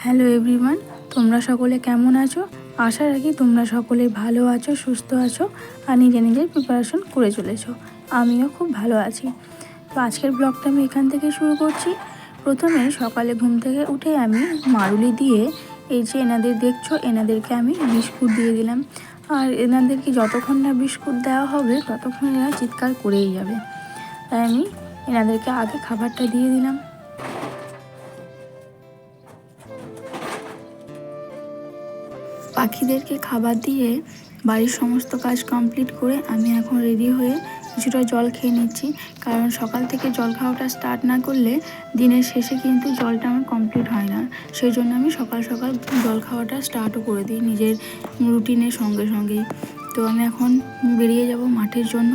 Hello everyone, তোমরা সকলে কেমন আছো? আশা রাখি তোমরা সকলে ভালো আছো, সুস্থ আছো আর নিজের প্রিপারেশন করে চলেছো। আমিও খুব ভালো আছি। তো আজকের ব্লগটা আমি এখান থেকে শুরু করছি। প্রথমে সকালে ঘুম থেকে উঠে আমি মারুলি দিয়ে এই যে এনাদের দেখছো, এনাদেরকে আমি বিস্কুট দিয়ে দিলাম। আর এনাদেরকে যতক্ষণ না বিস্কুট দেওয়া হবে ততক্ষণ এরা চিৎকার করেই যাবে, তাই আমি এনাদেরকে আগে খাবারটা দিয়ে দিলাম। পাখিদেরকে খাবার দিয়ে বাড়ির সমস্ত কাজ কমপ্লিট করে আমি এখন রেডি হয়ে কিছুটা জল খেয়ে নিচ্ছি, কারণ সকাল থেকে জল খাওয়াটা স্টার্ট না করলে দিনের শেষে কিন্তু জলটা আমার কমপ্লিট হয় না। সেই জন্য আমি সকাল সকাল জল খাওয়াটা স্টার্টও করে দিই নিজের রুটিনের সঙ্গে সঙ্গেই। তো আমি এখন বেরিয়ে যাব মাঠের জন্য।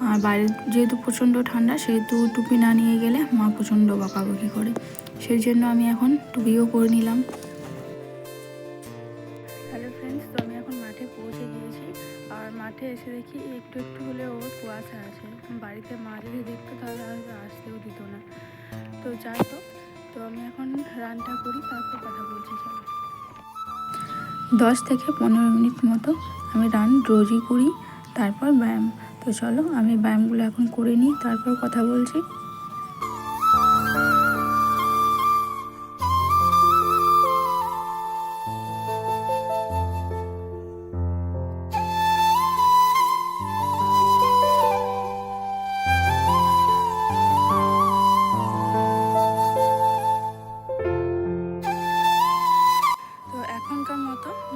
আর বাইরে যেহেতু প্রচণ্ড ঠান্ডা, সেহেতু টুপি না নিয়ে গেলে মা প্রচণ্ড বকাবকি করে, সেই জন্য আমি এখন টুপিও করে নিলাম। হ্যালো ফ্রেন্ডস, তো আমি এখন মাঠে পৌঁছে গিয়েছি। আর মাঠে এসে দেখি একটু একটু হলেও কুয়াশা আছে। বাড়িতে মা যদি দেখতো তাহলে হয়তো আসতেও দিত না। তো যাই হোক, তো আমি এখন রানটা করি, তারপর কথা বলছি। চলো, 10 থেকে 15 মিনিট মতো আমি রান রোজই করি, তারপর ব্যায়াম। তো চলো আমি ব্যায়ামগুলো এখন করে নিই, তারপর কথা বলছি।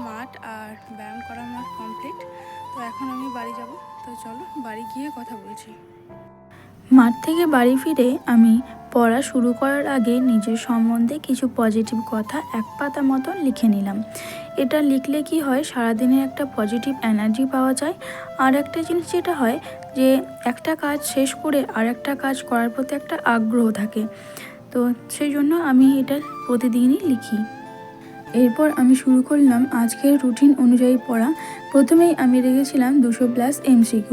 মাঠ আর ব্যায়াম করা আমার কমপ্লিট। তো এখন আমি বাড়ি যাব। তো চলো বাড়ি গিয়ে কথা বলছি। মাঠ থেকে বাড়ি ফিরে আমি পড়া শুরু করার আগে নিজের সম্বন্ধে কিছু পজিটিভ কথা এক পাতা মতন লিখে নিলাম। এটা লিখলে কি হয়, সারাদিনের একটা পজিটিভ এনার্জি পাওয়া যায়। আর একটা জিনিস যেটা হয় যে একটা কাজ শেষ করে আর একটা কাজ করার প্রতি একটা আগ্রহ থাকে। তো সেই জন্য আমি এটা প্রতিদিনই লিখি। এরপর আমি শুরু করলাম আজকের রুটিন অনুযায়ী পড়া। প্রথমেই আমি রেখেছিলাম 200+ MCQ।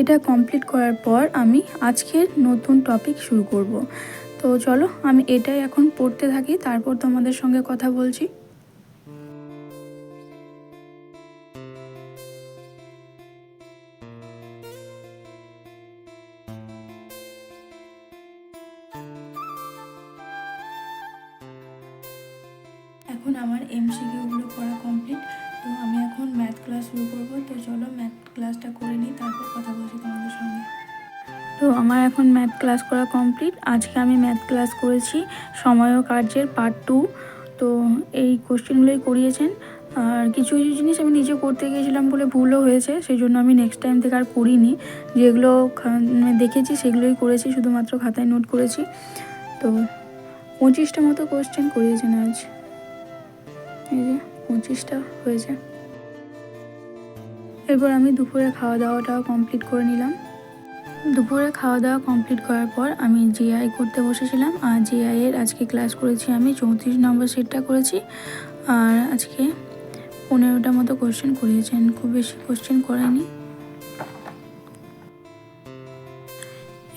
এটা কমপ্লিট করার পর আমি আজকের নতুন টপিক শুরু করব। তো চলো আমি এটাই এখন পড়তে থাকি, তারপর তোমাদের সঙ্গে কথা বলছি। এখন আমার MCQগুলো পড়া কমপ্লিট। তো আমি এখন ম্যাথ ক্লাস শুরু করবো। তো চলো ম্যাথ ক্লাসটা করে নিই, তারপর কথা বলছি তোমাদের সঙ্গে। তো আমার এখন ম্যাথ ক্লাস করা কমপ্লিট। আজকে আমি ম্যাথ ক্লাস করেছি সময় ও কার্যের পার্ট 2। তো এই কোশ্চেনগুলোই করিয়েছেন। আর কিছু কিছু জিনিস আমি নিজে করতে গিয়েছিলাম বলে ভুলও হয়েছে, সেই জন্য আমি নেক্সট টাইম থেকে আর করিনি। যেগুলো দেখেছি সেগুলোই করেছি, শুধুমাত্র খাতায় নোট করেছি। তো 25টা মতো কোশ্চেন করিয়েছেন আজ। এই যে 25টা হয়েছে। এরপর আমি দুপুরে খাওয়া দাওয়াটাও কমপ্লিট করে নিলাম। দুপুরে খাওয়া দাওয়া কমপ্লিট করার পর আমি জিআই করতে বসেছিলাম। আর জিআইয়ের আজকে ক্লাস করেছি আমি 34 নম্বর সেটটা করেছি। আর আজকে 15টা মতো কোশ্চেন করিয়েছেন, খুব বেশি কোশ্চেন করায়নি।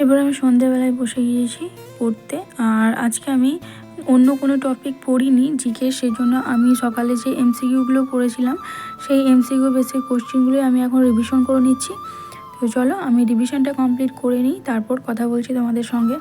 এবার আমি সন্ধ্যেবেলায় বসে গিয়েছি পড়তে। আর আজকে আমি অন্য কোনো টপিক পড়িনি জিকে, সেই জন্য আমি সকালে যে MCQগুলো পড়েছিলাম সেই MCQ বেসের কোশ্চেনগুলোই আমি এখন রিভিশন করে নিচ্ছি। তো চলো আমি রিভিশনটা কমপ্লিট করে নিই, তারপর কথা বলছি তোমাদের সঙ্গে।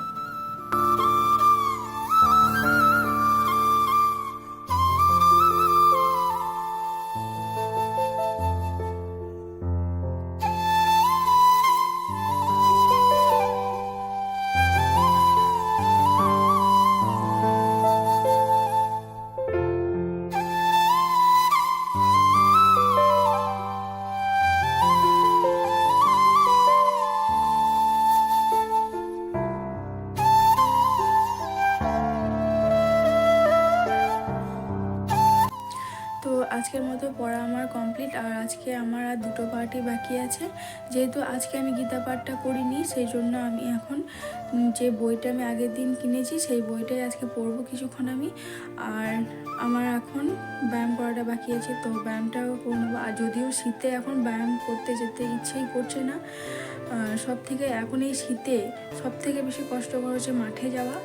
তো আজকের মতো পড়া আমার কমপ্লিট। আর আজকে আমার আর দুটো পার্টই বাকি আছে। যেহেতু আজকে আমি গীতা পাঠটা করিনি, সেই জন্য আমি এখন যে বইটা আমি আগের দিন কিনেছি সেই বইটাই আজকে পড়বো কিছুক্ষণ আমি। আর আমার এখন ব্যায়াম করাটা বাকি আছে, তো ব্যায়ামটাও করে নেবো। আর যদিও শীতে এখন ব্যায়াম করতে যেতে ইচ্ছেই করছে না। সব থেকে এখন এই শীতে সব থেকে বেশি কষ্টকর হচ্ছে মাঠে যাওয়া।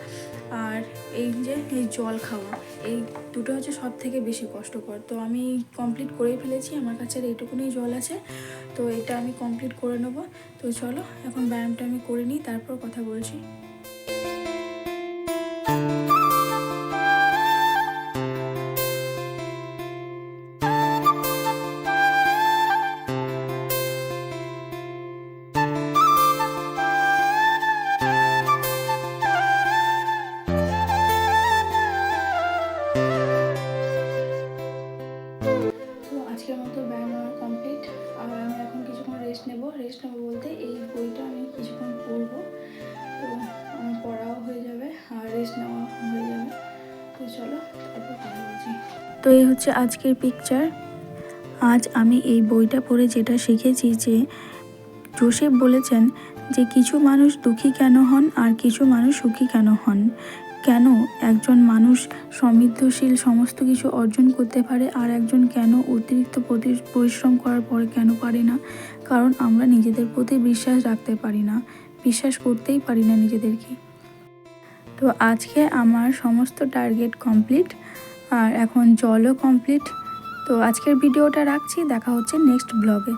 আর এই যে এই জল খাওয়া, এই দুটো হচ্ছে সব থেকে বেশি কষ্টকর। তো আমি কমপ্লিট করেই ফেলেছি, আমার কাছে আর এইটুকুনি জল আছে, তো এটা আমি কমপ্লিট করে নেবো। তো চলো এখন ব্যায়ামটা আমি করে নিই, তারপর কথা বলছি। আজকের মতো ব্যায়াম আমার কমপ্লিট। আর আমি এখন কিছুক্ষণ রেস্ট নেব বলতে এই বইটা আমি কিছুক্ষণ পড়বো, তো আমার পড়াও হয়ে যাবে আর রেস্ট নেওয়া হয়ে যাবে। তো চলো তারপর কথা বলছি। তো এই হচ্ছে আজকের পিকচার। আজ আমি এই বইটা পড়ে যেটা শিখেছি যে জোসেফ বলেছেন যে কিছু মানুষ দুঃখী কেন হন আর কিছু মানুষ সুখী কেন হন, কেন একজন মানুষ সমৃদ্ধশীল সমস্ত কিছু অর্জন করতে পারে আর একজন কেন অতিরিক্ত পরিশ্রম করার পরে কেন পারে না, কারণ আমরা নিজেদের প্রতি বিশ্বাস রাখতে পারি না, বিশ্বাস করতেই পারি না নিজেদেরকে। তো আজকে আমার সমস্ত টার্গেট কমপ্লিট আর এখন জলও কমপ্লিট। তো আজকের ভিডিওটা রাখছি, দেখা হচ্ছে নেক্সট ব্লগে।